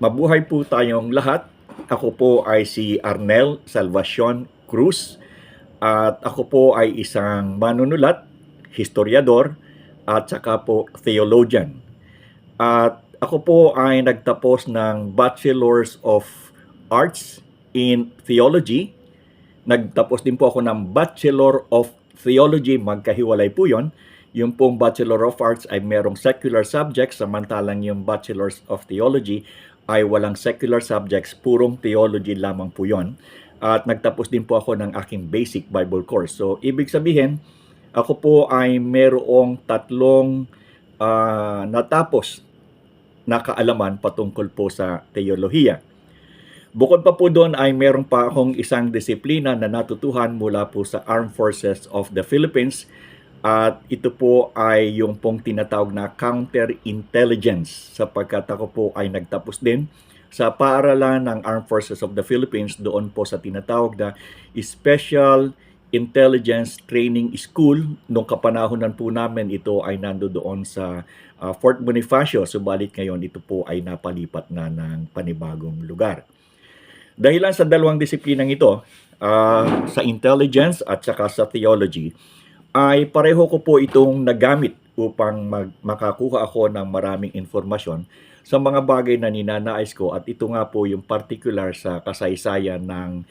Mabuhay po tayong lahat. Ako po ay si Arnel Salvacion Cruz at ako po ay isang manunulat, historiador at saka po theologian. At ako po ay nagtapos ng Bachelor's of Arts in Theology. Nagtapos din po ako ng Bachelor of Theology, magkahiwalay po yon. Yung pong Bachelor of Arts ay merong secular subjects, samantalang yung Bachelors of Theology ay walang secular subjects, purong theology lamang po yon. At nagtapos din po ako ng aking basic Bible course. So, ibig sabihin, ako po ay merong tatlong natapos na kaalaman patungkol po sa teolohiya. Bukod pa po doon ay meron pa akong isang disiplina na natutuhan mula po sa Armed Forces of the Philippines at ito po ay yung pong tinatawag na counterintelligence sapagkat ako po ay nagtapos din sa paaralan ng Armed Forces of the Philippines doon po sa tinatawag na Special Intelligence Training School. Noong kapanahonan po namin ito ay nandoon sa Fort Bonifacio, subalit ngayon ito po ay napalipat na ng panibagong lugar. Dahilan sa dalawang disiplinang ito, sa intelligence at saka sa theology, ay pareho ko po itong nagamit upang makakuha ako ng maraming informasyon sa mga bagay na ninanais ko at ito nga po yung particular sa kasaysayan ng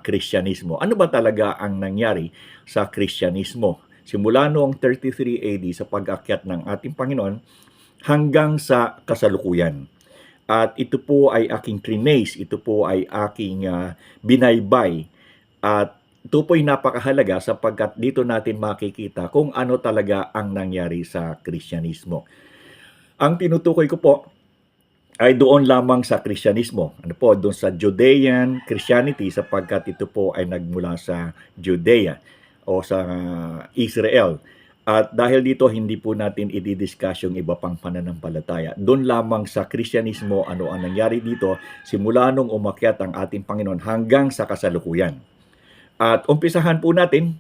Kristyanismo. Ano ba talaga ang nangyari sa Kristyanismo? Simula noong 33 AD sa pag-akyat ng ating Panginoon hanggang sa kasalukuyan. At ito po ay aking trinace, ito po ay aking binaybay. At ito po ay napakahalaga sapagkat dito natin makikita kung ano talaga ang nangyari sa Kristyanismo. Ang tinutukoy ko po ay doon lamang sa Kristyanismo. Ano po, doon sa Judean Christianity sapagkat ito po ay nagmula sa Judea o sa Israel. At dahil dito, hindi po natin i-discuss yung iba pang pananampalataya. Doon lamang sa Kristyanismo, ano ang nangyari dito, simula nung umakyat ang ating Panginoon hanggang sa kasalukuyan. At umpisahan po natin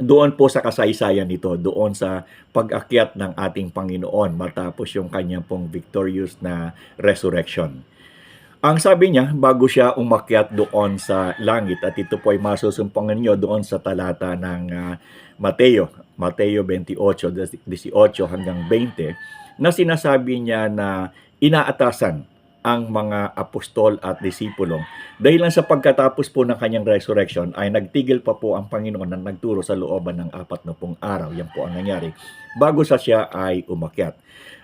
doon po sa kasaysayan nito, doon sa pag-akyat ng ating Panginoon matapos yung kanyang pong victorious na resurrection. Ang sabi niya, bago siya umakyat doon sa langit, at ito po ay masusumpangan nyo doon sa talata ng Mateo 28:18 hanggang 20, na sinasabi niya na inaatasan ang mga apostol at disipulo. Dahil lang sa pagkatapos po ng kanyang resurrection, ay nagtigil pa po ang Panginoon na nagturo sa looban ng 40 araw. Yan po ang nangyari bago siya ay umakyat.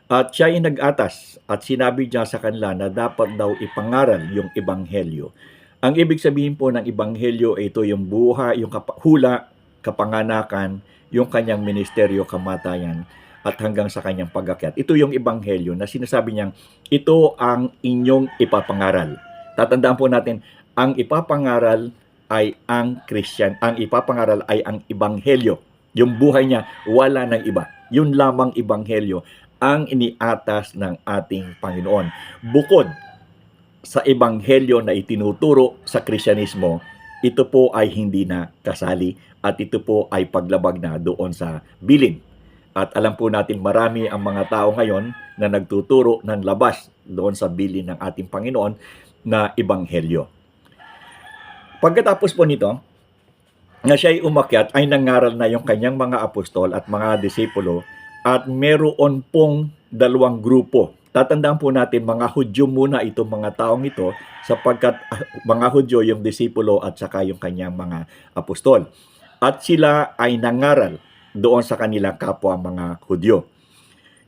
At siya ay nag-atas at sinabi niya sa kanila na dapat daw ipangaral yung ebanghelyo. Ang ibig sabihin po ng ebanghelyo ay ito yung buhay, yung hula, kapanganakan, yung kanyang ministeryo, kamatayan, at hanggang sa kanyang pag-akyat. Ito yung ebanghelyo na sinasabi niyang ito ang inyong ipapangaral. Tatandaan po natin, ang ipapangaral ay ang Christian, ang ipapangaral ay ang ebanghelyo. Yung buhay niya, wala ng iba. Yun lamang ebanghelyo ang iniatas ng ating Panginoon. Bukod sa ebanghelyo na itinuturo sa Kristyanismo, ito po ay hindi na kasali at ito po ay paglabag na doon sa bilin. At alam po natin marami ang mga tao ngayon na nagtuturo ng labas doon sa bilin ng ating Panginoon na ebanghelyo. Pagkatapos po nito, na siya ay umakyat, ay nangaral na yung kanyang mga apostol at mga disipulo at meron pong dalawang grupo. Tatandaan po natin, mga Hudyo muna itong mga taong ito sapagkat mga Hudyo yung disipulo at saka yung kanyang mga apostol. At sila ay nangaral doon sa kanilang kapwa mga Hudyo.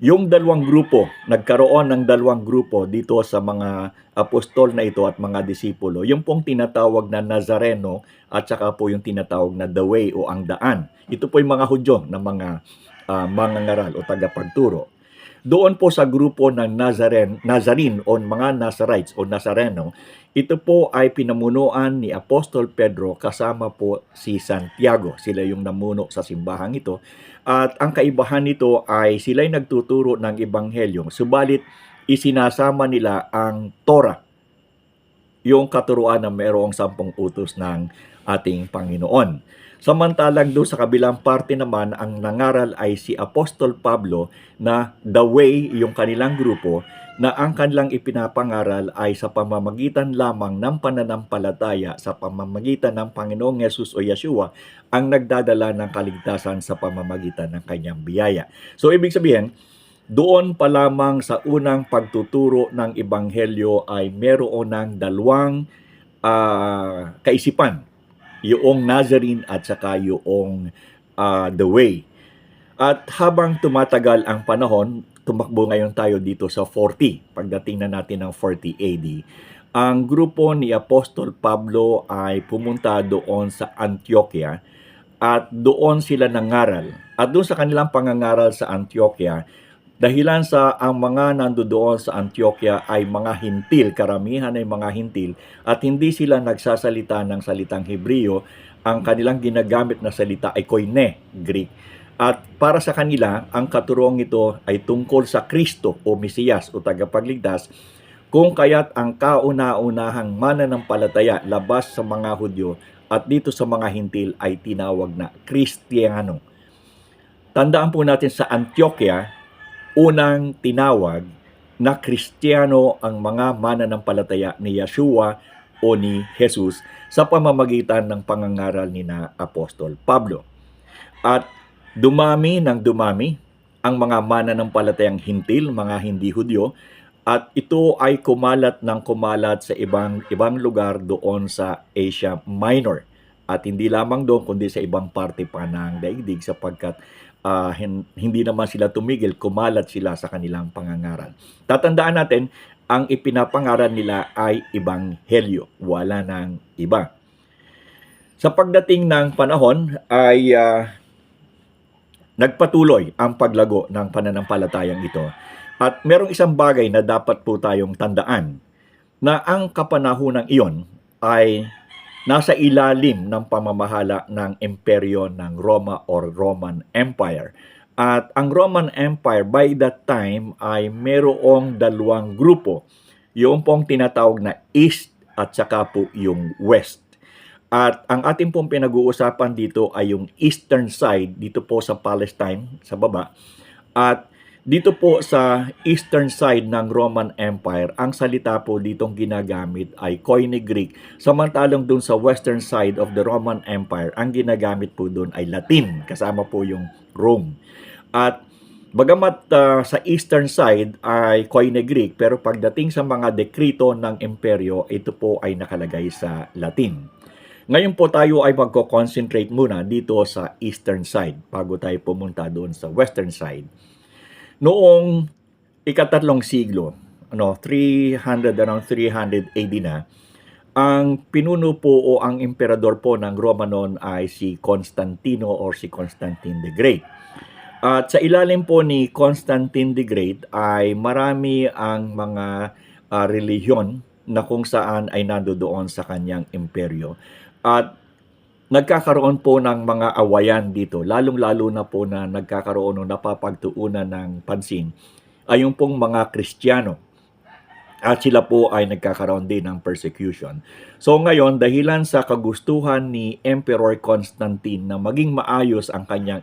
Yung dalawang grupo, nagkaroon ng dalawang grupo dito sa mga apostol na ito at mga disipulo. Yung pong tinatawag na Nazareno at saka po yung tinatawag na the way o ang daan. Ito po yung mga Hudyo na mga mangangaral o tagapagturo. Doon po sa grupo ng Nazarene o mga Nazarites o Nazareno, ito po ay pinamunuan ni Apostol Pedro kasama po si Santiago. Sila yung namuno sa simbahang ito. At ang kaibahan nito ay sila'y nagtuturo ng ebanghelyo, subalit isinasama nila ang Torah, yung katuruan na mayroong 10 utos ng ating Panginoon. Samantalang doon sa kabilang parte naman, ang nangaral ay si Apostol Pablo na the way, yung kanilang grupo, na ang kanilang ipinapangaral ay sa pamamagitan lamang ng pananampalataya sa pamamagitan ng Panginoong Yesus o Yeshua ang nagdadala ng kaligtasan sa pamamagitan ng kanyang biyaya. So ibig sabihin, doon pa lamang sa unang pagtuturo ng Ebanghelyo ay meron ng dalawang kaisipan, yung Nazarene at saka yung The Way. At habang tumatagal ang panahon, tumakbo ngayon tayo dito sa 40, pagdating na natin ng 40 AD, ang grupo ni Apostol Pablo ay pumunta doon sa Antioquia at doon sila nangaral. At doon sa kanilang pangangaral sa Antioquia, dahilan sa ang mga nandoon sa Antioquia ay mga hintil, karamihan ay mga hintil, at hindi sila nagsasalita ng salitang Hebreo, ang kanilang ginagamit na salita ay koine, Greek. At para sa kanila, ang katuruang ito ay tungkol sa Kristo o Mesiyas o tagapagligtas, kung kaya't ang kauna-unahang mananampalataya labas sa mga Hudyo at dito sa mga hintil ay tinawag na Kristiyano. Tandaan po natin sa Antioquia, unang tinawag na Kristiyano ang mga mananampalataya ni Yeshua o ni Jesus sa pamamagitan ng pangangaral ni na Apostol Pablo. At dumami ng dumami ang mga mananampalatayang hintil, mga hindi Hudyo, at ito ay kumalat ng kumalat sa ibang lugar doon sa Asia Minor. At hindi lamang doon kundi sa ibang parte pa ng daigdig sapagkat hindi naman sila tumigil, kumalat sila sa kanilang pangangaral. Tatandaan natin, ang ipinapangaral nila ay Ebanghelyo, wala nang iba. Sa pagdating ng panahon ay nagpatuloy ang paglago ng pananampalatayang ito. At merong isang bagay na dapat po tayong tandaan, na ang kapanahonang iyon ay nasa ilalim ng pamamahala ng imperyo ng Roma or Roman Empire. At ang Roman Empire by that time ay merong dalawang grupo, yung pong tinatawag na East at saka po yung West. At ang ating pong pinag-uusapan dito ay yung eastern side, dito po sa Palestine, sa baba. At dito po sa eastern side ng Roman Empire, ang salita po ditong ginagamit ay Koine Greek. Samantalang dun sa western side of the Roman Empire, ang ginagamit po dun ay Latin, kasama po yung Rome. At bagamat sa eastern side ay Koine Greek, pero pagdating sa mga dekrito ng imperyo, ito po ay nakalagay sa Latin. Ngayon po tayo ay magko-concentrate muna dito sa eastern side bago tayo pumunta doon sa western side. Noong ika-3 siglo, around 300 AD na, ang pinuno po o ang emperador po ng Roma noon ay si Constantino or si Constantine the Great. At sa ilalim po ni Constantine the Great ay marami ang mga relihiyon na kung saan ay nandoon sa kanyang imperyo. At nagkakaroon po ng mga awayan dito, lalong-lalo na po na nagkakaroon o napapagtuunan ng pansin ay yung pong mga Kristiyano. At sila po ay nagkakaroon din ng persecution. So ngayon, dahilan sa kagustuhan ni Emperor Constantine na maging maayos ang kanyang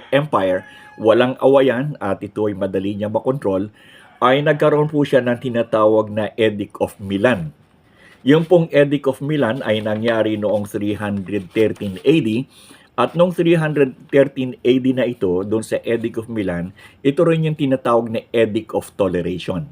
empire, walang awayan at ito ay madali niya makontrol, ay nagkaroon po siya ng tinatawag na Edict of Milan. Yung pong Edict of Milan ay nangyari noong 313 AD at noong 313 AD na ito, doon sa Edict of Milan, ito rin yung tinatawag na Edict of Toleration.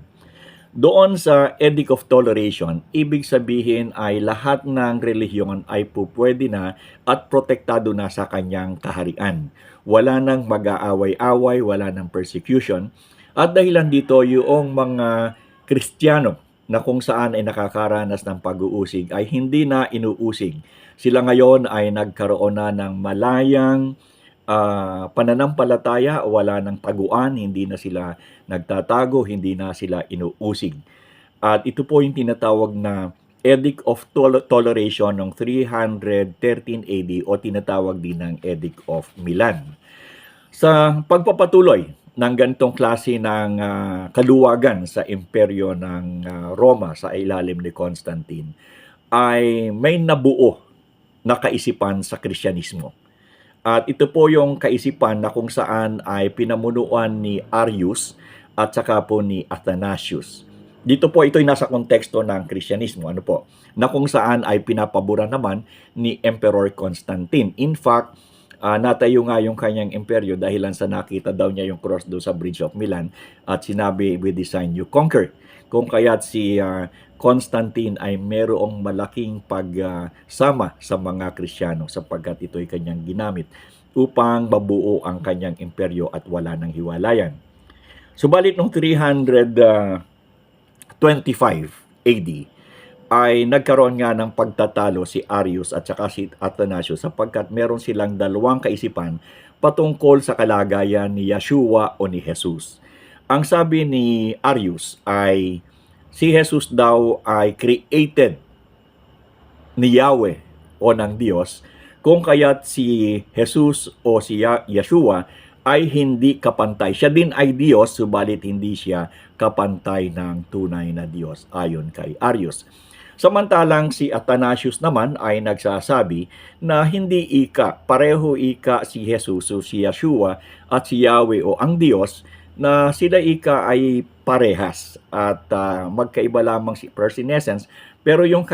Doon sa Edict of Toleration, ibig sabihin ay lahat ng relihiyon ay pupwede na at protektado na sa kanyang kaharian. Wala nang mag-aaway-away, wala nang persecution. At dahilan dito, yung mga Kristiyano na kung saan ay nakakaranas ng pag-uusig ay hindi na inuusig. Sila ngayon ay nagkaroon na ng malayang pananampalataya, wala ng taguan, hindi na sila nagtatago, hindi na sila inuusig. At ito po yung tinatawag na Edict of Toleration ng 313 AD o tinatawag din ng Edict of Milan. Sa pagpapatuloy ng ganitong klase ng kaluwagan sa imperyo ng Roma sa ilalim ni Constantine, ay may nabuo na kaisipan sa Kristyanismo. At ito po yung kaisipan na kung saan ay pinamunuan ni Arius at saka po ni Athanasius. Dito po ito'y nasa konteksto ng Kristyanismo, ano po, na kung saan ay pinapabura naman ni Emperor Constantine. In fact, natayo nga yung kanyang imperyo dahilan sa nakita daw niya yung cross doon sa Bridge of Milan at sinabi, "We design you conquer." Kung kaya't si Constantine ay merong malaking pagsama sa mga Kristiyano sapagkat ito'y kanyang ginamit upang mabuo ang kanyang imperyo at wala ng hiwalayan. Subalit noong 325 AD ay nagkaroon nga ng pagtatalo si Arius at saka si Athanasius sapagkat meron silang dalawang kaisipan patungkol sa kalagayan ni Yeshua o ni Jesus. Ang sabi ni Arius ay si Jesus daw ay created ni Yahweh o ng Diyos, kung kaya't si Jesus o si Yeshua ay hindi kapantay. Siya din ay Diyos, subalit hindi siya kapantay ng tunay na Diyos ayon kay Arius. Samantalang si Athanasius naman ay nagsasabi na hindi pareho si Jesus o si Yeshua at si Yahweh o ang Diyos, na sila ay parehas at magkaiba lamang si person essence, pero yung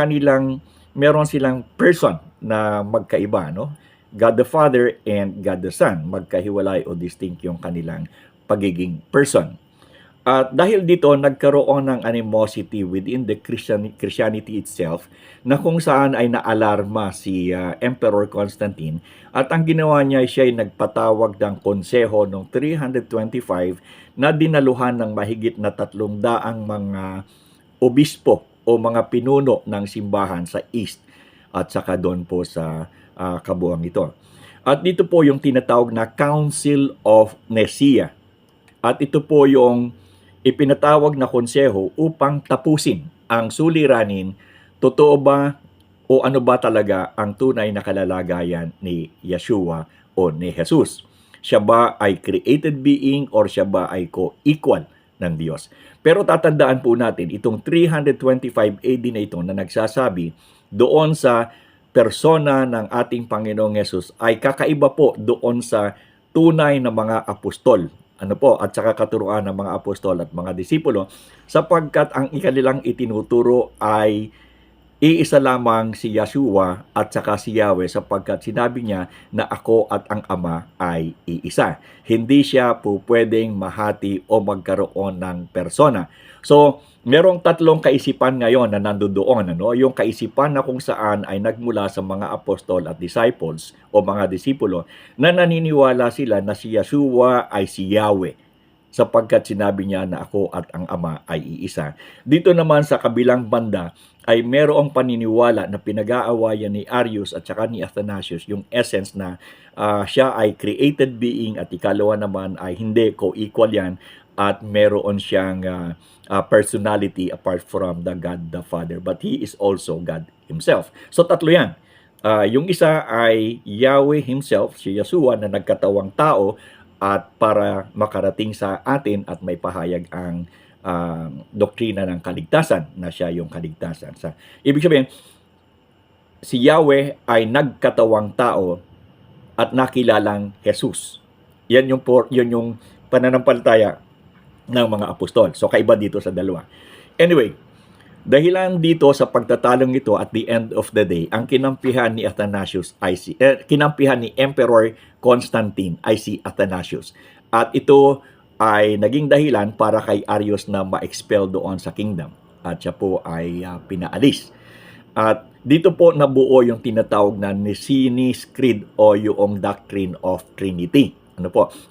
meron silang person na magkaiba, no? God the Father and God the Son, magkahiwalay o distinct yung kanilang pagiging person. At dahil dito, nagkaroon ng animosity within the Christianity itself, na kung saan ay naalarma si Emperor Constantine, at ang ginawa niya siya ay nagpatawag ng konseho noong 325 na dinaluhan ng mahigit na 300 mga obispo o mga pinuno ng simbahan sa East at saka doon po sa kabuuan ito. At dito po yung tinatawag na Council of Nicaea. At ito po yung ipinatawag na konseho upang tapusin ang suliranin, totoo ba o ano ba talaga ang tunay na kalalagayan ni Yeshua o ni Jesus. Siya ba ay created being or siya ba ay co-equal ng Diyos? Pero tatandaan po natin, itong 325 AD na ito na nagsasabi doon sa persona ng ating Panginoong Jesus ay kakaiba po doon sa tunay na mga apostol, at saka katuruan ng mga apostol at mga disipulo, sapagkat ang ikanilang itinuturo ay iisa lamang si Yeshua at saka si Yahweh, sapagkat sinabi niya na ako at ang Ama ay iisa. Hindi siya po pwedeng mahati o magkaroon ng persona. So, merong tatlong kaisipan ngayon na nandoon, yung kaisipan na kung saan ay nagmula sa mga apostol at disciples o mga disipulo na naniniwala sila na si Yeshua ay si Yahweh, sapagkat sinabi niya na ako at ang Ama ay iisa. Dito naman sa kabilang banda ay merong paniniwala na pinag-aawayan ni Arius at saka ni Athanasius yung essence na siya ay created being at ikalawa naman ay hindi, co-equal yan, at meron siyang personality apart from the God the Father, but He is also God Himself. So tatlo yan. Yung isa ay Yahweh Himself, si Yeshua na nagkatawang tao at para makarating sa atin at may pahayag ang doktrina ng kaligtasan na siya yung kaligtasan. Ibig sabihin, si Yahweh ay nagkatawang tao at nakilalang Jesus. Yan yung pananampalataya ng mga apostol. So kaiba dito sa dalawa. Anyway, dahilan dito sa pagtatalong ito at the end of the day, ang kinampihan ni Athanasius ay kinampihan ni Emperor Constantine ay si Athanasius. At ito ay naging dahilan para kay Arius na ma-expel doon sa kingdom. At siya po ay pinaalis. At dito po nabuo yung tinatawag na Nicene Creed o yung Doctrine of Trinity.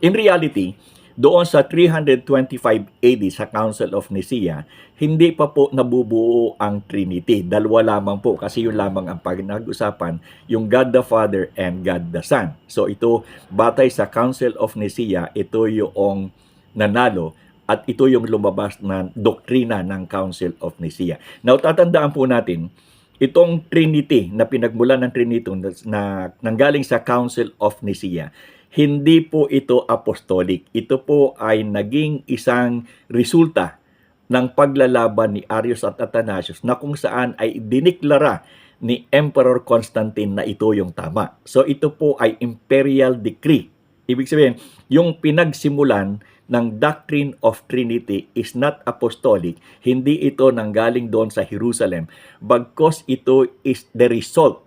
In reality, doon sa 325 AD sa Council of Nicaea, hindi pa po nabubuo ang Trinity. Dalawa lamang po kasi yun lamang ang pag-usapan, yung God the Father and God the Son. So ito, batay sa Council of Nicaea, ito yung nanalo at ito yung lumabas na doktrina ng Council of Nicaea. Now, tatandaan po natin, itong Trinity na pinagmulan ng Trinity na nanggaling sa Council of Nicaea, hindi po ito apostolic. Ito po ay naging isang resulta ng paglalaban ni Arius at Athanasius na kung saan ay diniklara ni Emperor Constantine na ito yung tama. So ito po ay imperial decree. Ibig sabihin, yung pinagsimulan ng doctrine of Trinity is not apostolic, hindi ito nanggaling doon sa Jerusalem, bagkos ito is the result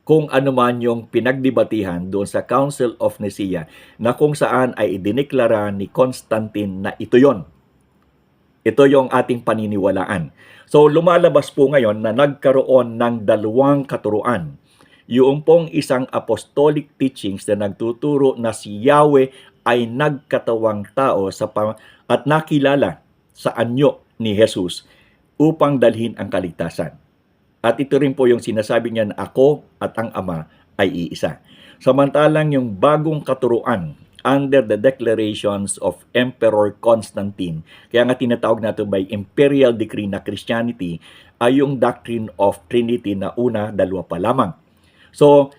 kung ano man yung pinagdebatihan doon sa Council of Nicaea na kung saan ay idineklara ni Constantine na ito yon. Ito yung ating paniniwalaan. So lumalabas po ngayon na nagkaroon ng dalawang katuruan. Yung pong isang apostolic teachings na nagtuturo na si Yahweh ay nagkatawang tao at nakilala sa anyo ni Jesus upang dalhin ang kaligtasan. At ito rin po yung sinasabi niya na ako at ang Ama ay iisa. Samantalang yung bagong katuruan under the declarations of Emperor Constantine, kaya nga tinatawag nato by imperial decree na Christianity, ay yung doctrine of Trinity na una, dalawa pa lamang. So,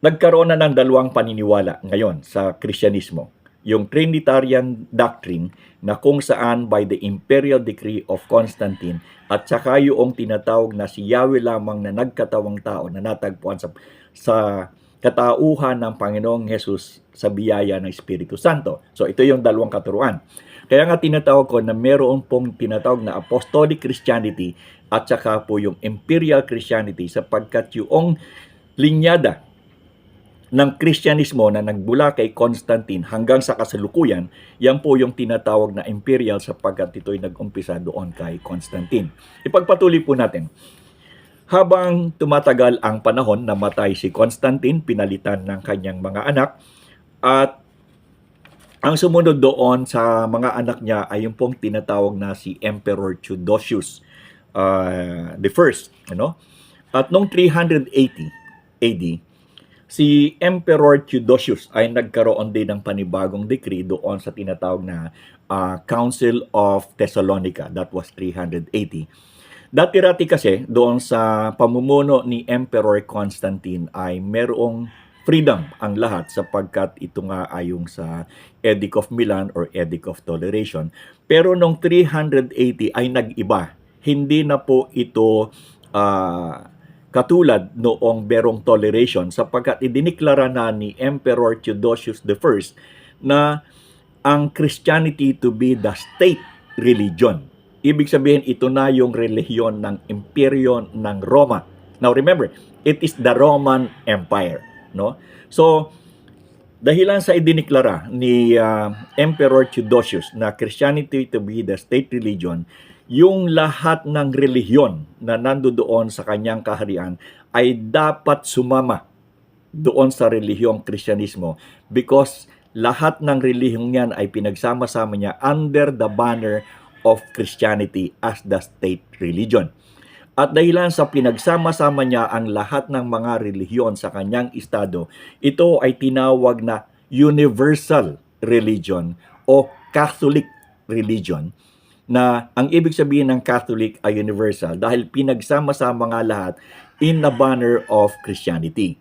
nagkaroon na ng dalawang paniniwala ngayon sa Kristyanismo. Yung Trinitarian doctrine na kung saan by the imperial decree of Constantine at saka yung tinatawag na si Yahweh lamang na nagkatawang tao na natagpuan sa katauhan ng Panginoong Jesus sa biyaya ng Espiritu Santo. So ito yung dalawang katuruan. Kaya nga tinatawag ko na meron pong tinatawag na Apostolic Christianity at saka po yung Imperial Christianity sapagkat yung linyada ng Kristyanismo na nagbula kay Constantine hanggang sa kasalukuyan, yan po yung tinatawag na imperial sapagkat ito'y nag-umpisa doon kay Constantine. Ipagpatuloy po natin. Habang tumatagal ang panahon, namatay si Constantine, pinalitan ng kanyang mga anak, at ang sumunod doon sa mga anak niya ay yung pong tinatawag na si Emperor Theodosius the first. At noong 380 AD, si Emperor Theodosius ay nagkaroon din ng panibagong decree doon sa tinatawag na Council of Thessalonica. That was 380. Dati-rati kasi doon sa pamumuno ni Emperor Constantine ay merong freedom ang lahat sapagkat ito nga ay yung sa Edict of Milan or Edict of Toleration. Pero noong 380 ay nag-iba. Hindi na po ito katulad noong Berong Toleration sapagkat idiniklara na ni Emperor Theodosius I na ang Christianity to be the state religion. Ibig sabihin, ito na yung relihiyon ng imperyo ng Roma. Now remember, it is the Roman Empire. So, dahilan sa idiniklara ni Emperor Theodosius na Christianity to be the state religion, yung lahat ng relihiyon na nandoon sa kanyang kaharian ay dapat sumama doon sa relihiyong Kristyanismo because lahat ng relihiyong yan ay pinagsama-sama niya under the banner of Christianity as the state religion. At dahilan sa pinagsama-sama niya ang lahat ng mga relihiyon sa kanyang estado, ito ay tinawag na universal religion o Catholic religion, na ang ibig sabihin ng Catholic ay universal dahil pinagsama-sama nga lahat in the banner of Christianity.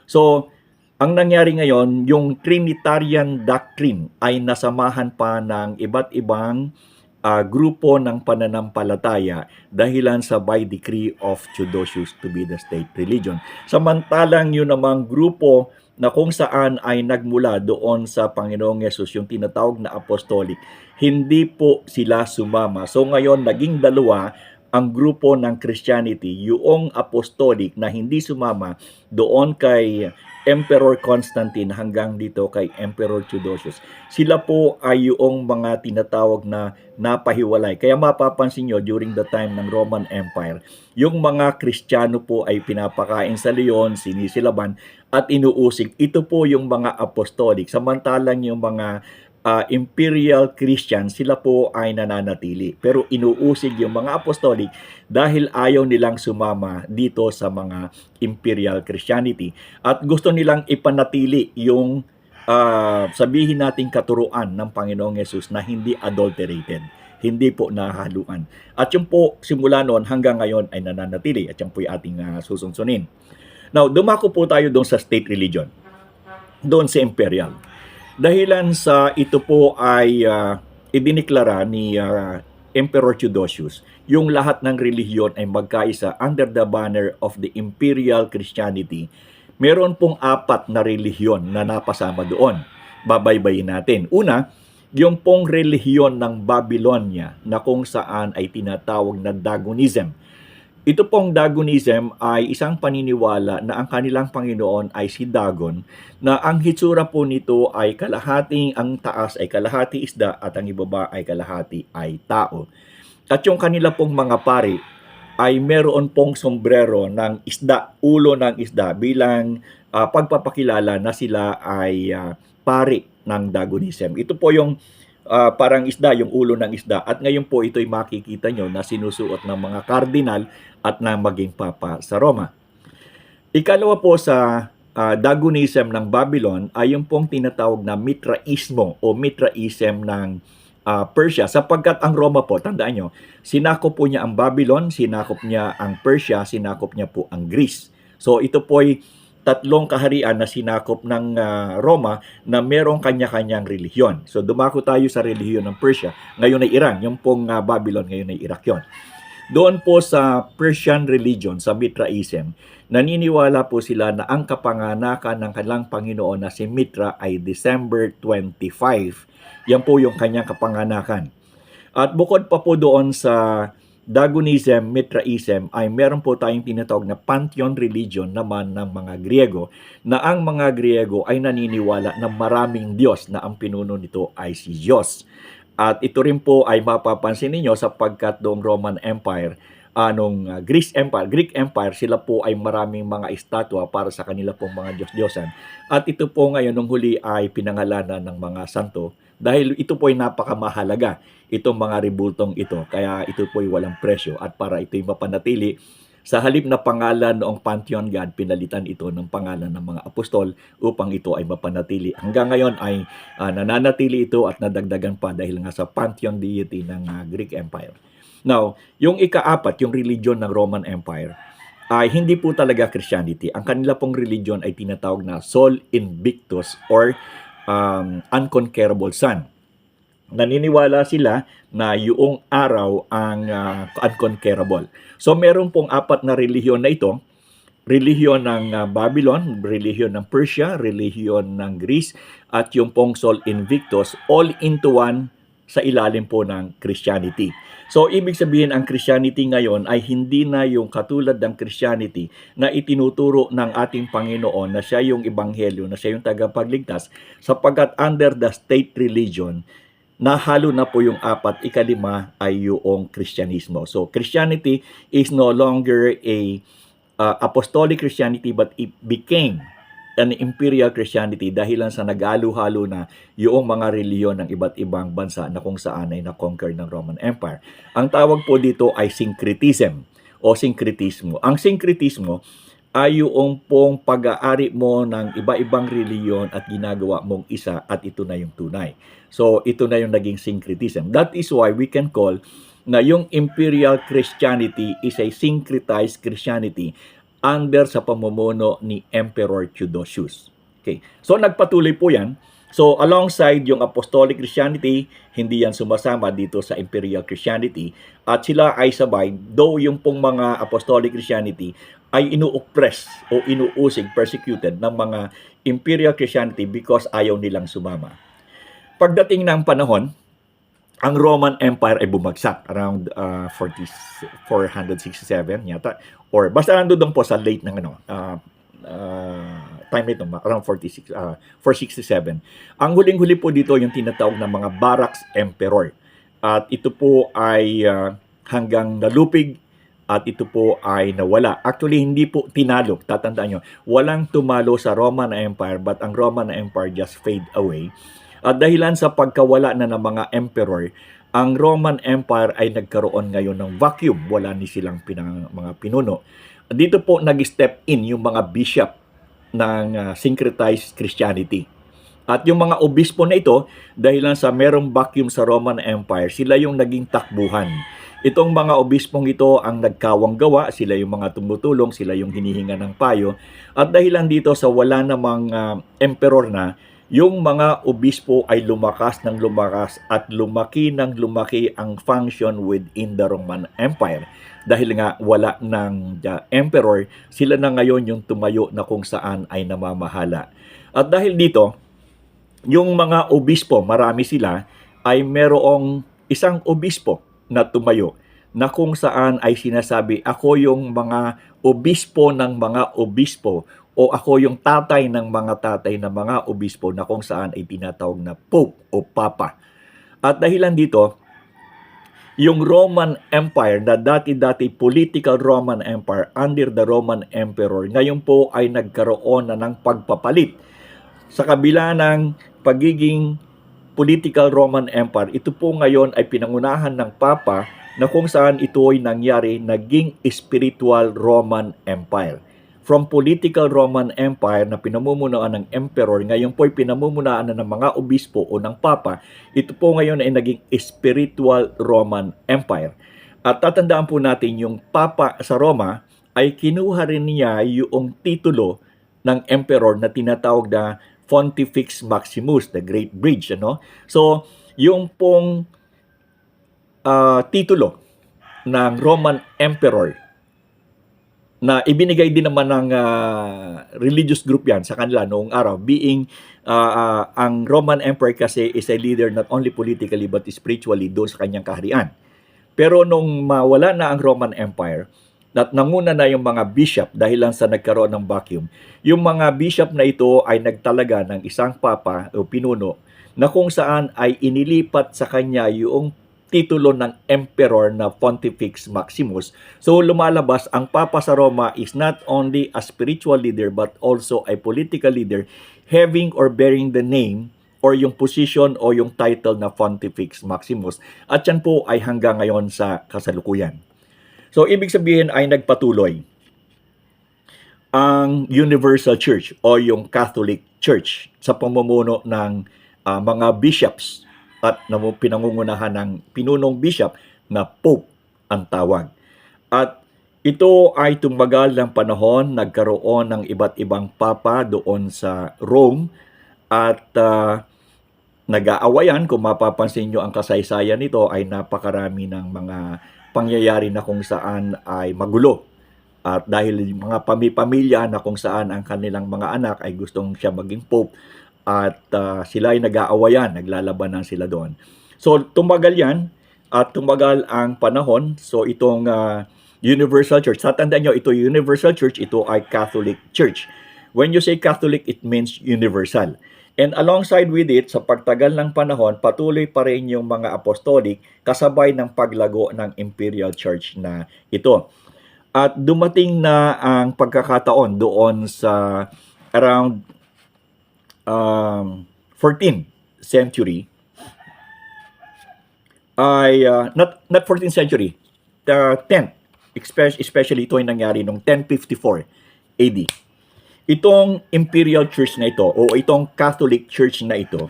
So, ang nangyari ngayon, yung Trinitarian doctrine ay nasamahan pa ng iba't ibang grupo ng pananampalataya dahilan sa by decree of Theodosius to be the state religion. Samantalang yun namang grupo na kung saan ay nagmula doon sa Panginoong Yesus, yung tinatawag na apostolic, hindi po sila sumama. So ngayon, naging dalawa ang grupo ng Christianity, yung apostolic na hindi sumama doon kay Emperor Constantine hanggang dito kay Emperor Theodosius. Sila po ay yung mga tinatawag na napahiwalay. Kaya mapapansin nyo during the time ng Roman Empire, yung mga Kristiyano po ay pinapakain sa leon, sinisilaban at inuusig. Ito po yung mga apostolic. Samantalang yung mga imperial Christian, sila po ay nananatili. Pero inuusig yung mga apostolic dahil ayaw nilang sumama dito sa mga imperial Christianity. At gusto nilang ipanatili yung sabihin nating katuruan ng Panginoong Yesus na hindi adulterated. Hindi po nahaluan. At yung po simula noon hanggang ngayon ay nananatili. At yung po yung ating susunsunin. Now, dumako po tayo doon sa state religion. Doon sa imperial. Dahilan sa ito po ay idiniklara ni Emperor Theodosius, yung lahat ng relihiyon ay magkaisa under the banner of the imperial Christianity. Meron pong 4 na relihiyon na napasama doon. babaybayin natin. Una, yung pong relihiyon ng Babylonia na kung saan ay tinatawag na Dagonism. Ito pong Dagonism ay isang paniniwala na ang kanilang Panginoon ay si Dagon, na ang hitsura po nito ay kalahating ang taas ay kalahati isda at ang ibaba ay kalahati ay tao. At yung kanila pong mga pari ay meron pong sombrero ng isda, ulo ng isda bilang pagpapakilala na sila ay pari ng Dagonism. Ito po yung parang isda, yung ulo ng isda. At ngayon po ito'y makikita nyo na sinusuot ng mga kardinal at na maging papa sa Roma. Ikalawa po sa Dagonism ng Babylon ay yung pong tinatawag na Mitraismo o Mitraism ng Persia, sapagkat ang Roma po, tandaan nyo, sinakop po niya ang Babylon, sinakop niya ang Persia, sinakop niya po ang Greece. So ito po ay tatlong kaharian na sinakop ng Roma na merong kanya-kanyang relihiyon. So dumako tayo sa relihiyon ng Persia, ngayon ay Iran, yung pong Babylon, ngayon ay Iraq yun. Doon po sa Persian religion, sa Mitraism, naniniwala po sila na ang kapanganakan ng kanilang Panginoon na si Mitra ay December 25. Yan po yung kanyang kapanganakan. At bukod pa po doon sa Dagonism, Mitraism, ay meron po tayong tinatawag na Pantheon religion naman ng mga Griego, na ang mga Griego ay naniniwala na maraming Diyos na ang pinuno nito ay si Diyos. At ito rin po ay mapapansin ninyo sapagkat doong Roman Empire, Greek Empire, sila po ay maraming mga estatwa para sa kanila pong mga Diyos-Diyosan. At ito po ngayon nung huli ay pinangalanan ng mga santo dahil ito po ay napakamahalaga, itong mga rebultong ito. Kaya ito po ay walang presyo at para ito ay mapanatili, sa halip na pangalan noong Pantheon God, pinalitan ito ng pangalan ng mga apostol upang ito ay mapanatili. Hanggang ngayon ay nananatili ito at nadagdagan pa dahil nga sa Pantheon deity ng Greek Empire. Now, yung ikaapat, yung religion ng Roman Empire, ay hindi po talaga Christianity. Ang kanila pong religion ay tinatawag na Sol Invictus or Unconquerable Sun. Naniniwala sila na yung araw ang unconquerable. So meron pong apat na relihiyon na ito. Relihiyon ng Babylon, relihiyon ng Persia, relihiyon ng Greece, at yung pong Sol Invictus, all into one sa ilalim po ng Christianity. So ibig sabihin ang Christianity ngayon ay hindi na yung katulad ng Christianity na itinuturo ng ating Panginoon na siya yung ebanghelyo, na siya yung tagapagligtas, sapagkat under the state religion, nahalo na po yung apat, ikalima ay yung Kristyanismo. So Christianity is no longer a apostolic Christianity but it became an imperial Christianity dahil lang sa nag-halo-halo na yung mga reliyon ng iba't ibang bansa na kung saan ay na-conquer ng Roman Empire. Ang tawag po dito ay syncretism o syncretismo. Ang syncretismo ay yung pong pag-aari mo ng iba-ibang reliyon at ginagawa mong isa at ito na yung tunay. So ito na yung naging syncretism. That is why we can call na yung imperial Christianity is a syncretized Christianity under sa pamumuno ni Emperor Theodosius. Okay. So nagpatuloy po yan. So alongside yung apostolic Christianity, hindi yan sumasama dito sa imperial Christianity at sila ay sabay, though yung pong mga apostolic Christianity ay inu-oppress o inuusig, persecuted ng mga imperial Christianity because ayaw nilang sumama. Pagdating ng panahon, ang Roman Empire ay bumagsak around 467 yata, or basta nandun po sa late ng time nito, around 467. Ang huling-huli po dito yung tinatawag na mga Barracks Emperor. At ito po ay hanggang nalupig at ito po ay nawala. Actually, hindi po tinalo. Tatandaan nyo, walang tumalo sa Roman Empire but ang Roman Empire just fade away. At dahilan sa pagkawala na ng mga emperor, ang Roman Empire ay nagkaroon ngayon ng vacuum. Wala ni silang mga pinuno. Dito po nag-step in yung mga bishop ng syncretized Christianity. At yung mga obispo na ito, dahil lang sa merong vacuum sa Roman Empire, sila yung naging takbuhan. Itong mga obispong ito ang nagkawang gawa, sila yung mga tumutulong, sila yung hinihinga ng payo. At dahil lang dito sa wala namang emperor na, yung mga obispo ay lumakas ng lumakas at lumaki ng lumaki ang function within the Roman Empire. Dahil nga wala ng emperor, sila na ngayon yung tumayo na kung saan ay namamahala. At dahil dito, yung mga obispo, marami sila, ay merong isang obispo na tumayo na kung saan ay sinasabi, ako yung mga obispo ng mga obispo o ako yung tatay ng mga obispo na kung saan ay tinatawag na Pope o Papa. At dahilan dito, yung Roman Empire na dati-dati political Roman Empire under the Roman Emperor, ngayon po ay nagkaroon na ng pagpapalit. Sa kabila ng pagiging political Roman Empire, ito po ngayon ay pinangunahan ng Papa na kung saan ito ay nangyari naging spiritual Roman Empire. From political Roman Empire na pinamumunuan ng Emperor, ngayon po ay pinamumunuan na ng mga obispo o ng Papa, ito po ngayon ay naging spiritual Roman Empire. At tatandaan po natin yung Papa sa Roma ay kinuha rin niya yung titulo ng Emperor na tinatawag na Pontifex Maximus, the Great Bridge. Ano? So, yung pong titulo ng Roman Emperor na ibinigay din naman ng religious group yan sa kanila noong araw, being ang Roman Emperor kasi is a leader not only politically but spiritually doon sa kanyang kaharian. Pero nung mawala na ang Roman Empire, at nanguna na yung mga bishop dahil lang sa nagkaroon ng vacuum, yung mga bishop na ito ay nagtalaga ng isang papa o pinuno na kung saan ay inilipat sa kanya yung titulo ng emperor na Pontifex Maximus. So lumalabas ang papa sa Roma is not only a spiritual leader but also a political leader having or bearing the name or yung position o yung title na Pontifex Maximus. At yan po ay hanggang ngayon sa kasalukuyan. So, ibig sabihin ay nagpatuloy ang Universal Church o yung Catholic Church sa pamumuno ng mga bishops at pinangungunahan ng pinunong bishop na Pope ang tawag. At ito ay tumagal ng panahon, nagkaroon ng iba't ibang papa doon sa Rome at nag-aawayan. Kung mapapansin nyo ang kasaysayan nito ay napakarami ng mga pangyayari na kung saan ay magulo. At dahil mga pamilya na kung saan ang kanilang mga anak ay gustong siya maging pope at sila ay nag-aawayan, naglalabanan sila doon. So tumagal yan at tumagal ang panahon. So itong Universal Church, tatandaan nyo, ito Universal Church, ito ay Catholic Church. When you say Catholic, it means universal. And alongside with it, sa pagtagal ng panahon, patuloy pa rin yung mga apostolic kasabay ng paglago ng Imperial Church na ito. At dumating na ang pagkakataon doon sa around 14th century ay not 14th century, 10th, especially ito ay nangyari noong 1054 AD. Itong Imperial Church na ito o itong Catholic Church na ito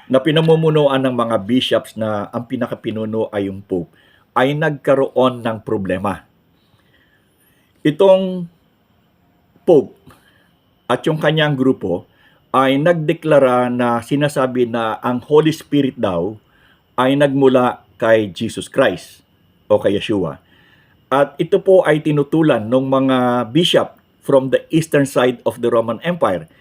na pinamumunuan ng mga bishops na ang pinakapinuno ay yung Pope ay nagkaroon ng problema. Itong Pope at yung kanyang grupo ay nagdeklara na sinasabi na ang Holy Spirit daw ay nagmula kay Jesus Christ o kay Yeshua. At ito po ay tinutulan ng mga bishop from the eastern side of the Roman Empire.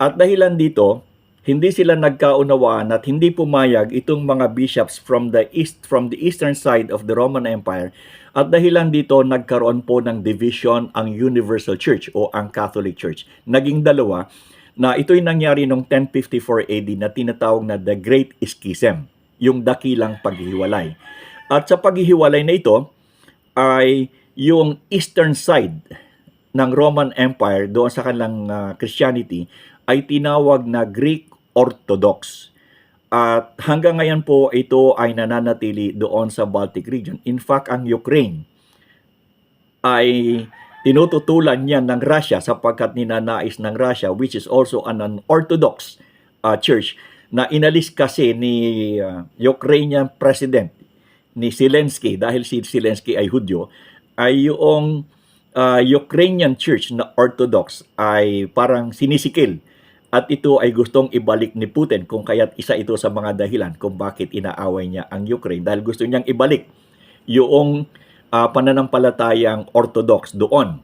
At dahilan dito, hindi sila nagkaunawaan at hindi pumayag itong mga bishops from the eastern side of the Roman Empire. At dahilan dito, nagkaroon po ng division ang Universal Church o ang Catholic Church. Naging dalawa na ito'y nangyari noong 1054 AD na tinatawag na The Great Schism, yung dakilang paghihiwalay. At sa paghihiwalay na ito ay yung eastern side ng Roman Empire doon sa kanilang Christianity ay tinawag na Greek Orthodox. At hanggang ngayon po ito ay nananatili doon sa Baltic region. In fact, ang Ukraine ay tinututulan niya ng Russia sapagkat ninanais ng Russia, which is also an Orthodox church, na inalis kasi ni Ukrainian President ni Zelensky, dahil si Zelensky ay Hudyo, ay yung Ukrainian Church na Orthodox ay parang sinisikil. At ito ay gustong ibalik ni Putin kung kaya't isa ito sa mga dahilan kung bakit inaaway niya ang Ukraine. Dahil gusto niyang ibalik yung pananampalatayang Orthodox doon.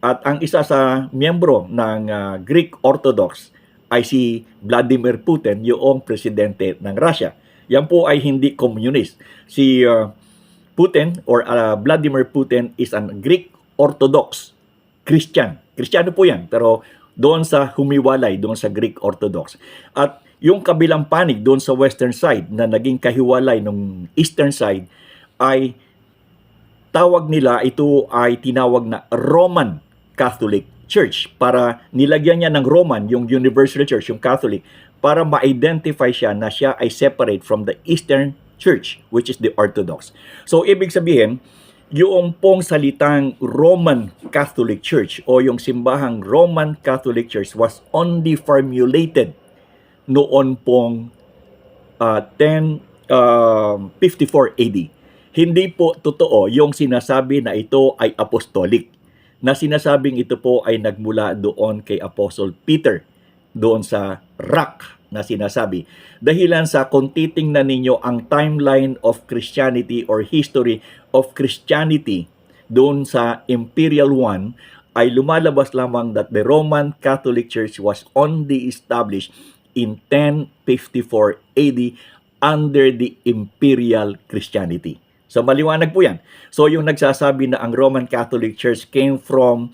At ang isa sa miyembro ng Greek Orthodox ay si Vladimir Putin, yung presidente ng Russia. Yan po ay hindi communist. Si Putin or Vladimir Putin is an Greek Orthodox Christian. Kristiyano po yan, pero doon sa humiwalay, doon sa Greek Orthodox. At yung kabilang panig doon sa western side na naging kahiwalay ng eastern side ay tawag nila, ito ay tinawag na Roman Catholic Church. Para nilagyan niya ng Roman, yung Universal Church, yung Catholic, para ma-identify siya na siya ay separate from the Eastern Church, which is the Orthodox. So, ibig sabihin, yung pong salitang Roman Catholic Church o yung simbahang Roman Catholic Church was only formulated noon pong 1054 AD. Hindi po totoo yung sinasabi na ito ay apostolic. Na sinasabing ito po ay nagmula doon kay Apostle Peter, doon sa rock na sinasabi. Dahilan sa kung titingnan ninyo ang timeline of Christianity or history of Christianity doon sa Imperial One, ay lumalabas lamang that the Roman Catholic Church was only established in 1054 AD under the Imperial Christianity. So maliwanag po yan. So yung nagsasabi na ang Roman Catholic Church came from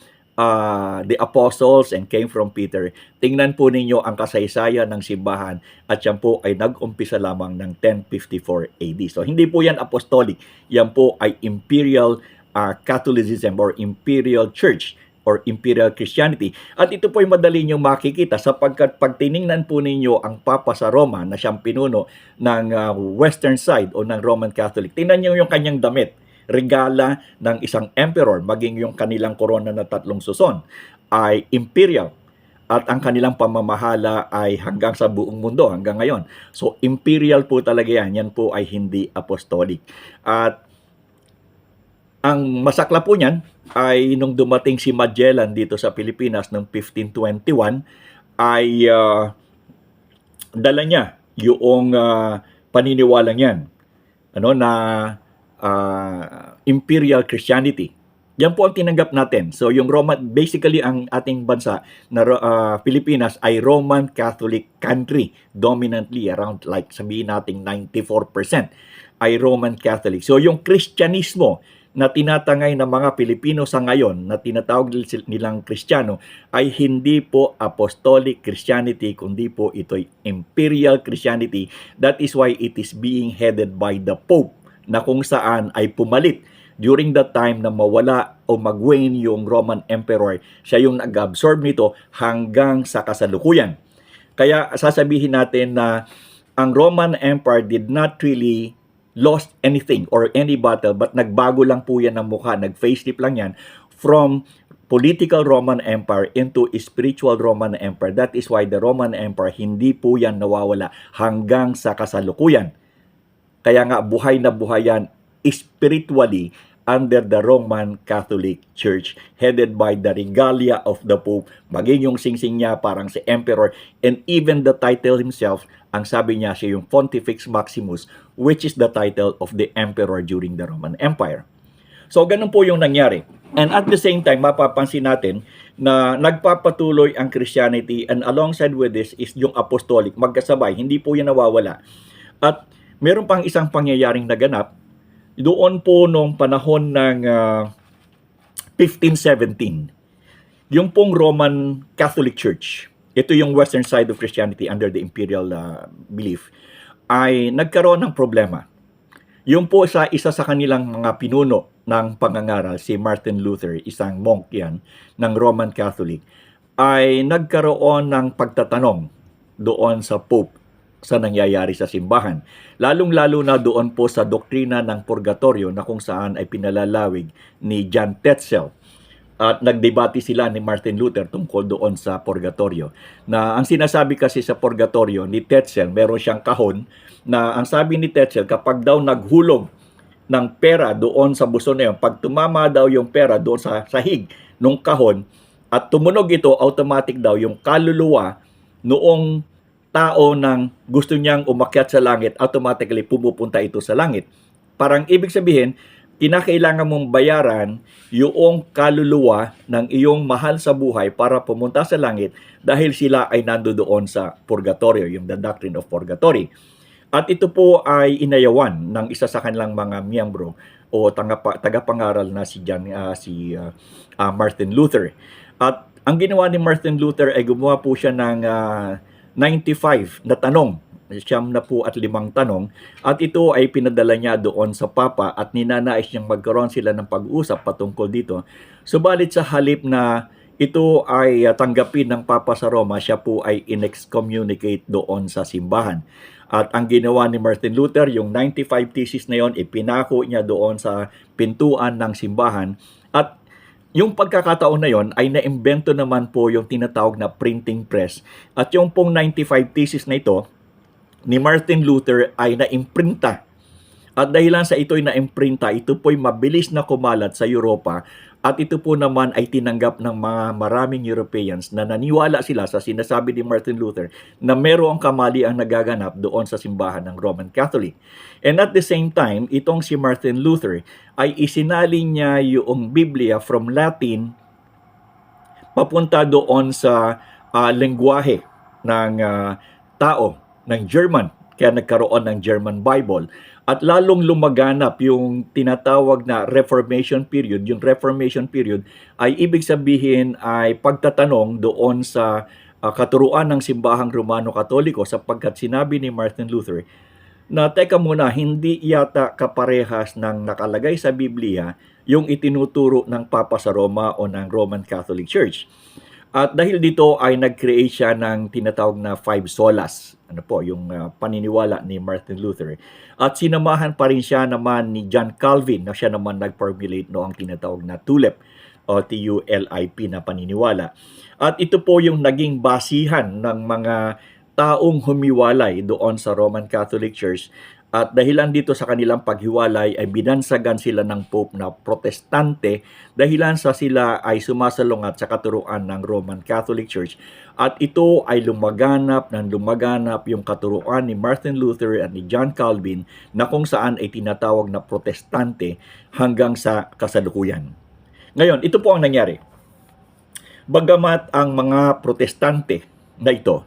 the apostles and came from Peter, tingnan po ninyo ang kasaysayan ng simbahan at yan po ay nag-umpisa lamang ng 1054 AD. So hindi po yan apostolic, yan po ay Imperial Catholicism or Imperial Church or Imperial Christianity. At ito po ay madali nyo makikita sapagkat pag tiningnan po ninyo ang Papa sa Roma na siyang pinuno ng western side o ng Roman Catholic, tingnan nyo yung kanyang damit. Regala ng isang emperor, maging yung kanilang korona na 3 suson ay imperial at ang kanilang pamamahala ay hanggang sa buong mundo hanggang ngayon. So imperial po talaga yan, yan po ay hindi apostolic. At ang masakla po niyan ay nung dumating si Magellan dito sa Pilipinas noong 1521 ay dala niya yung paniniwala niyan na Imperial Christianity. Yan po ang tinanggap natin. So yung Roman, basically ang ating bansa na Pilipinas ay Roman Catholic country. Dominantly around like sabihin natin 94% ay Roman Catholic. So yung Kristyanismo na tinatangay ng mga Pilipino sa ngayon na tinatawag nilang Kristiyano ay hindi po Apostolic Christianity kundi po ito'y Imperial Christianity. That is why it is being headed by the Pope na kung saan ay pumalit during the time na mawala o mag-wane yung Roman Emperor. Siya yung nag-absorb nito hanggang sa kasalukuyan. Kaya sasabihin natin na ang Roman Empire did not really lost anything or any battle but nagbago lang po yan ng mukha, nag-facelift lang yan from political Roman Empire into spiritual Roman Empire. That is why the Roman Empire hindi po yan nawawala hanggang sa kasalukuyan. Kaya nga buhay na buhay yan spiritually under the Roman Catholic Church headed by the regalia of the Pope. Maging yung singsing niya parang si Emperor and even the title himself, ang sabi niya siya yung Pontifex Maximus which is the title of the Emperor during the Roman Empire. So ganun po yung nangyari. And at the same time, mapapansin natin na nagpapatuloy ang Christianity and alongside with this is yung Apostolic. Magkasabay, hindi po yan nawawala. At meron pang isang pangyayaring naganap doon po nung panahon ng 1517. Yung pong Roman Catholic Church, ito yung western side of Christianity under the imperial belief, ay nagkaroon ng problema. Yung po sa isa sa kanilang mga pinuno ng pangangaral, si Martin Luther, isang monk yan ng Roman Catholic, ay nagkaroon ng pagtatanong doon sa Pope sa nangyayari sa simbahan. Lalong-lalo na doon po sa doktrina ng purgatorio na kung saan ay pinalalawig ni John Tetzel. At nagdebate sila ni Martin Luther tungkol doon sa purgatorio. Na ang sinasabi kasi sa purgatorio ni Tetzel, meron siyang kahon na ang sabi ni Tetzel, kapag daw naghulog ng pera doon sa buso na yun, pag tumama daw yung pera doon sa sahig ng kahon at tumunog ito, automatic daw yung kaluluwa noong tao nang gusto niyang umakyat sa langit, automatically pumupunta ito sa langit. Parang ibig sabihin, kinakailangan mong bayaran yung kaluluwa ng iyong mahal sa buhay para pumunta sa langit dahil sila ay nandoon sa purgatorio, yung the doctrine of purgatory. At ito po ay inayawan ng isa sa kanilang mga miyembro o tagapangaral na Martin Luther. At ang ginawa ni Martin Luther ay gumawa po siya ng 95 na tanong, 95 tanong, at ito ay pinadala niya doon sa Papa at ninanais niyang magkaroon sila ng pag-uusap patungkol dito. Subalit sa halip na ito ay tanggapin ng Papa sa Roma, siya po ay in-excommunicate doon sa simbahan. At ang ginawa ni Martin Luther, yung 95 thesis na yon, ipinako niya doon sa pintuan ng simbahan. At yung pagkakataon na yon ay naimbento naman po yung tinatawag na printing press. At yung pong 95 thesis na ito, ni Martin Luther ay naimprinta. At dahilan sa ito'y naimprinta, ito po'y mabilis na kumalat sa Europa at ito po naman ay tinanggap ng mga maraming Europeans na naniwala sila sa sinasabi ni Martin Luther na mayroong kamali ang nagaganap doon sa simbahan ng Roman Catholic. And at the same time, itong si Martin Luther ay isinalin niya yung Biblia from Latin papunta doon sa lengguwahe ng tao, ng German, kaya nagkaroon ng German Bible. At lalong lumaganap yung tinatawag na Reformation period. Yung Reformation period ay ibig sabihin ay pagtatanong doon sa katuruan ng simbahang Romano-Katoliko sapagkat sinabi ni Martin Luther na teka muna, hindi yata kaparehas ng nakalagay sa Biblia yung itinuturo ng Papa sa Roma o ng Roman Catholic Church. At dahil dito ay nag-create siya ng tinatawag na five solas. Ano po, yung paniniwala ni Martin Luther. At sinamahan pa rin siya naman ni John Calvin na siya naman nag-formulate noong tinatawag na TULIP o TULIP na paniniwala. At ito po yung naging basihan ng mga taong humiwalay doon sa Roman Catholic Church. At dahilan dito sa kanilang paghiwalay ay binansagan sila ng Pope na Protestante dahilan sa sila ay sumasalungat sa katuruan ng Roman Catholic Church. At ito ay lumaganap yung katuruan ni Martin Luther at ni John Calvin na kung saan ay tinatawag na Protestante hanggang sa kasalukuyan. Ngayon, ito po ang nangyari. Bagamat ang mga Protestante na ito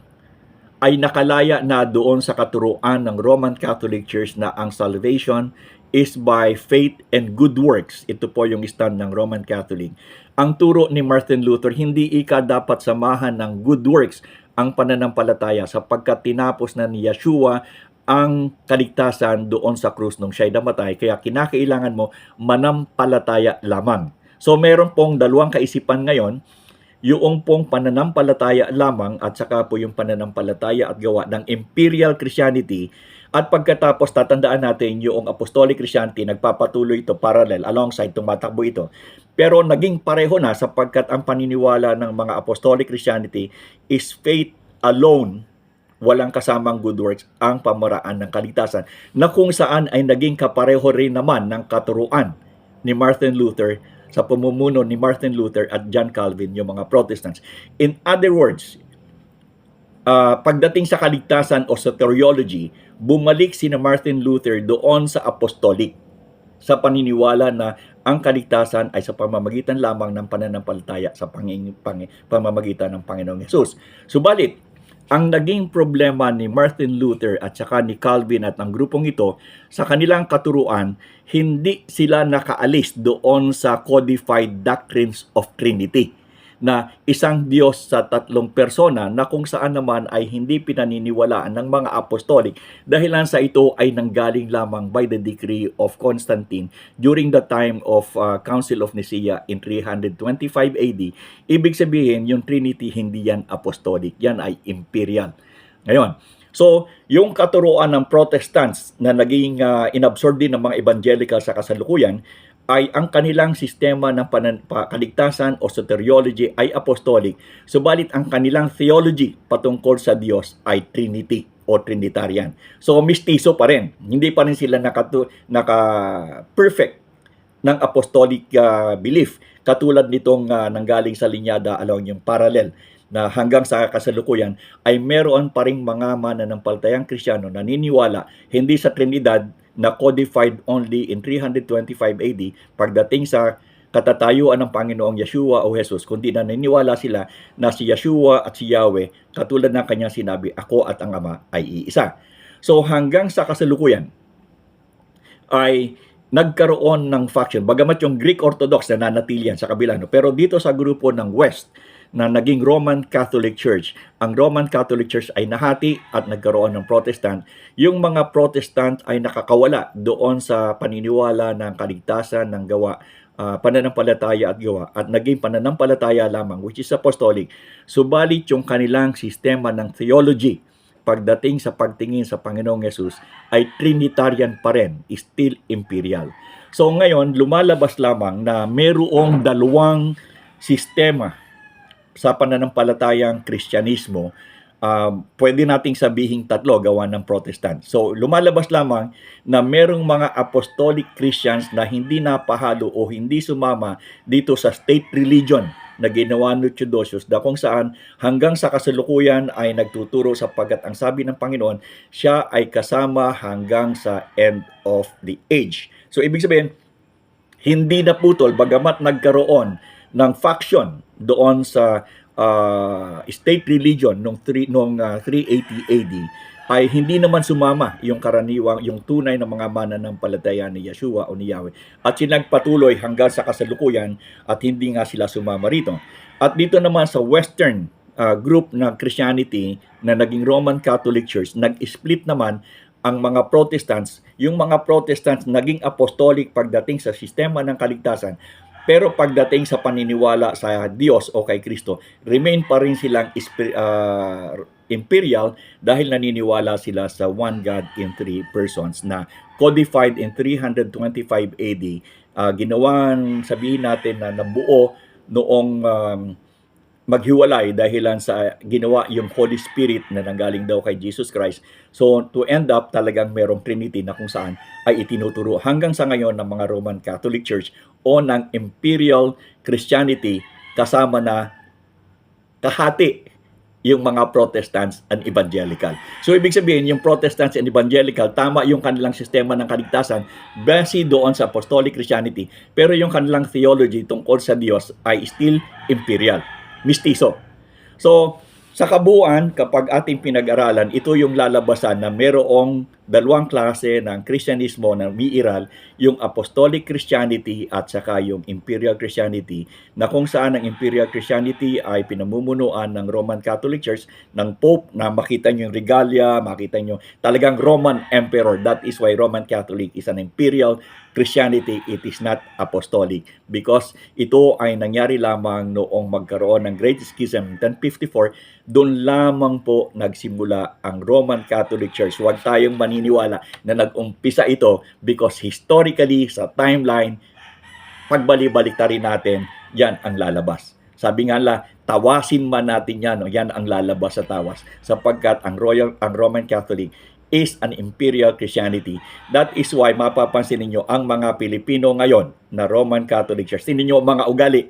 ay nakalaya na doon sa katuruan ng Roman Catholic Church na ang salvation is by faith and good works. Ito po yung stand ng Roman Catholic. Ang turo ni Martin Luther, hindi dapat samahan ng good works ang pananampalataya sapagkat tinapos na ni Yeshua ang kaligtasan doon sa krus nung siya'y namatay. Kaya kinakailangan mo manampalataya lamang. So meron pong dalawang kaisipan ngayon, yung pong pananampalataya lamang at saka po yung pananampalataya at gawa ng Imperial Christianity. At pagkatapos tatandaan natin yung Apostolic Christianity, nagpapatuloy ito parallel, alongside tumatakbo ito. Pero naging pareho na sapagkat ang paniniwala ng mga Apostolic Christianity is faith alone, walang kasamang good works, ang pamaraan ng kaligtasan, na kung saan ay naging kapareho rin naman ng katuruan ni Martin Luther sa pamumuno ni Martin Luther at John Calvin, yung mga Protestants. In other words, pagdating sa kaligtasan o soteriology, bumalik si Martin Luther doon sa apostolic, sa paniniwala na ang kaligtasan ay sa pamamagitan lamang ng pananampalataya sa pamamagitan ng Panginoong Hesus. Subalit, ang naging problema ni Martin Luther at saka ni Calvin at ang grupong ito sa kanilang katuruan, hindi sila nakaalis doon sa codified doctrines of Trinity na isang Diyos sa tatlong persona na kung saan naman ay hindi pinaniniwalaan ng mga apostolik dahilan sa ito ay nanggaling lamang by the decree of Constantine during the time of Council of Nicaea in 325 AD. Ibig sabihin, yung Trinity hindi yan apostolic, yan ay imperial. Ngayon, so yung katuruan ng Protestants na naging inabsorb din ng mga evangelical sa kasalukuyan ay ang kanilang sistema ng kaligtasan o soteriology ay apostolic, subalit ang kanilang theology patungkol sa Diyos ay Trinity o Trinitarian. So mistiso pa rin, hindi pa rin sila naka-perfect ng apostolic belief, katulad nitong nanggaling sa linyada along yung parallel na hanggang sa kasalukuyan ay meron pa ring mga mananampalatayang Kristiyano naniniwala hindi sa Trinidad na codified only in 325 AD pagdating sa katatayuan ng Panginoong Yeshua o Jesus, kundi naniniwala sila na si Yeshua at si Yahweh, katulad ng kanyang sinabi, ako at ang Ama ay iisa. So hanggang sa kasalukuyan ay nagkaroon ng faction. Bagamat yung Greek Orthodox na nanatili yan sa kabila. No? Pero dito sa grupo ng West na naging Roman Catholic Church, ang Roman Catholic Church ay nahati at nagkaroon ng Protestant. Yung mga Protestant ay nakakawala doon sa paniniwala ng kaligtasan ng gawa, pananampalataya at gawa, at naging pananampalataya lamang, which is apostolic. Subalit yung kanilang sistema ng theology pagdating sa pagtingin sa Panginoong Yesus ay Trinitarian pa rin, still imperial. So ngayon, lumalabas lamang na mayroong dalawang sistema sa pananampalatayang Kristyanismo. Pwede nating sabihin tatlo gawa ng Protestant. So lumalabas lamang na merong mga apostolic Christians na hindi napahalo o hindi sumama dito sa state religion na ginawa ni Theodosius, na kung saan hanggang sa kasalukuyan ay nagtuturo sapagkat ang sabi ng Panginoon, siya ay kasama hanggang sa end of the age. So ibig sabihin, hindi naputol bagamat nagkaroon ng faction doon sa state religion noong 380 AD, ay hindi naman sumama yung karaniwang, yung tunay na mga mananampalataya ni Yeshua o ni Yahweh. At sinagpatuloy hanggang sa kasalukuyan at hindi nga sila sumama rito. At dito naman sa Western group ng Christianity na naging Roman Catholic Church, nag-split naman ang mga Protestants. Yung mga Protestants naging apostolic pagdating sa sistema ng kaligtasan, pero pagdating sa paniniwala sa Diyos o kay Kristo, remain pa rin silang imperial dahil naniniwala sila sa one God in three persons na codified in 325 AD. Ginawang sabihin natin na nabuo noong maghiwalay dahilan sa ginawa yung Holy Spirit na nanggaling daw kay Jesus Christ. So to end up talagang merong Trinity na kung saan ay itinuturo hanggang sa ngayon ng mga Roman Catholic Church o ng Imperial Christianity, kasama na kahati yung mga Protestants and Evangelical. So ibig sabihin, yung Protestants and Evangelical, tama yung kanilang sistema ng kaligtasan base doon sa Apostolic Christianity, pero yung kanilang theology tungkol sa Diyos ay still imperial, mistiso. So sa kabuuan, kapag ating pinag-aralan, ito yung lalabasan na merong dalawang klase ng Kristyanismo na umiiral, yung Apostolic Christianity at saka yung Imperial Christianity, na kung saan ang Imperial Christianity ay pinamumunuan ng Roman Catholic Church, ng Pope, na makita nyo yung regalia, makita nyo talagang Roman Emperor. That is why Roman Catholic is an Imperial Christianity, it is not apostolic, because ito ay nangyari lamang noong magkaroon ng Great Schism 1054. Doon lamang po nagsimula ang Roman Catholic Church. Huwag tayong maniniwala na nag-umpisa ito, because historically sa timeline, pagbalik-balik rin natin, yan ang lalabas. Sabi nga la, tawasin man natin yan, no? Yan ang lalabas sa tawas, sapagkat ang Roman Catholic is an Imperial Christianity. That is why mapapansin ninyo ang mga Pilipino ngayon na Roman Catholic Church. Tingnan niyo mga ugali.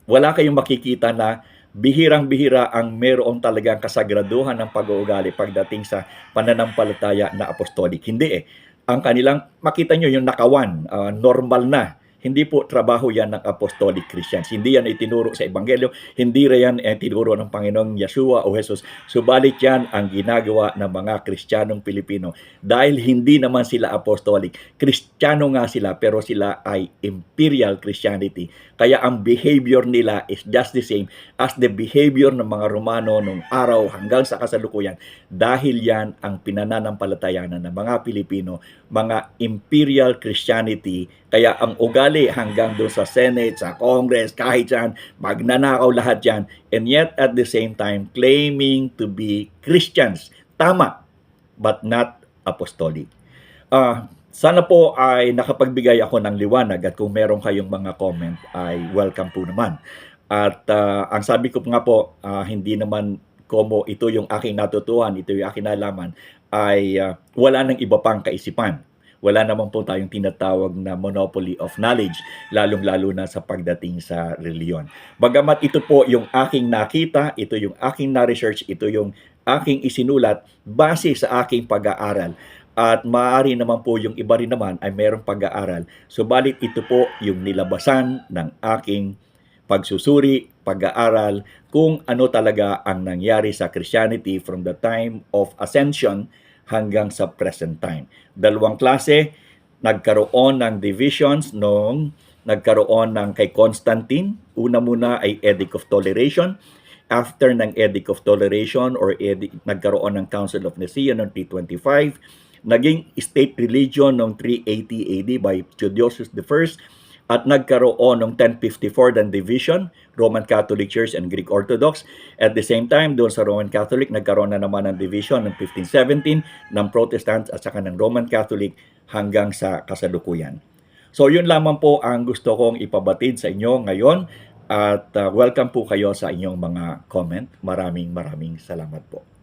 Wala kayong makikita na bihirang-bihira ang meron talagang kasagraduhan ng pag-uugali pagdating sa pananampalataya na apostolic. Hindi eh. Ang kanilang, makita nyo yung nakawan, normal na. Hindi po trabaho yan ng apostolic Christians. Hindi yan itinuro sa Ebanghelyo. Hindi rin yan itinuro ng Panginoong Yeshua o Jesus. Subalit yan ang ginagawa ng mga Kristiyanong Pilipino. Dahil hindi naman sila apostolic. Kristiyano nga sila, pero sila ay Imperial Christianity. Kaya ang behavior nila is just the same as the behavior ng mga Romano nung araw hanggang sa kasalukuyan. Dahil yan ang pinananampalatayanan ng mga Pilipino, mga Imperial Christianity. Kaya ang ugali hanggang doon sa Senate, sa Congress, kahit saan, magnanakaw lahat yan. And yet at the same time, claiming to be Christians. Tama, but not apostolic. Sana po ay nakapagbigay ako ng liwanag, at kung meron kayong mga comment ay welcome po naman. At ang sabi ko nga po, hindi naman como ito yung aking natutuhan, ito yung aking nalaman, ay wala nang iba pang kaisipan. Wala naman po tayong tinatawag na monopoly of knowledge, lalong-lalo na sa pagdating sa reliyon. Bagamat ito po yung aking nakita, ito yung aking na-research, ito yung aking isinulat base sa aking pag-aaral. At maaari naman po yung iba rin naman ay mayroong pag-aaral. Subalit ito po yung nilabasan ng aking pagsusuri, pag-aaral kung ano talaga ang nangyari sa Christianity from the time of ascension hanggang sa present time. Dalawang klase, nagkaroon ng divisions nung nagkaroon ng kay Constantine. Una muna ay Edict of Toleration. After ng Edict of Toleration or nagkaroon ng Council of Nicaea noong 325, naging state religion noong 380 AD by Theodosius I, at nagkaroon noong 1054 ng division, Roman Catholic Church and Greek Orthodox. At the same time, doon sa Roman Catholic, nagkaroon na naman ng division ng 1517 ng Protestants at saka ng Roman Catholic hanggang sa kasalukuyan. So yun lamang po ang gusto kong ipabatid sa inyo ngayon at welcome po kayo sa inyong mga comment. Maraming salamat po.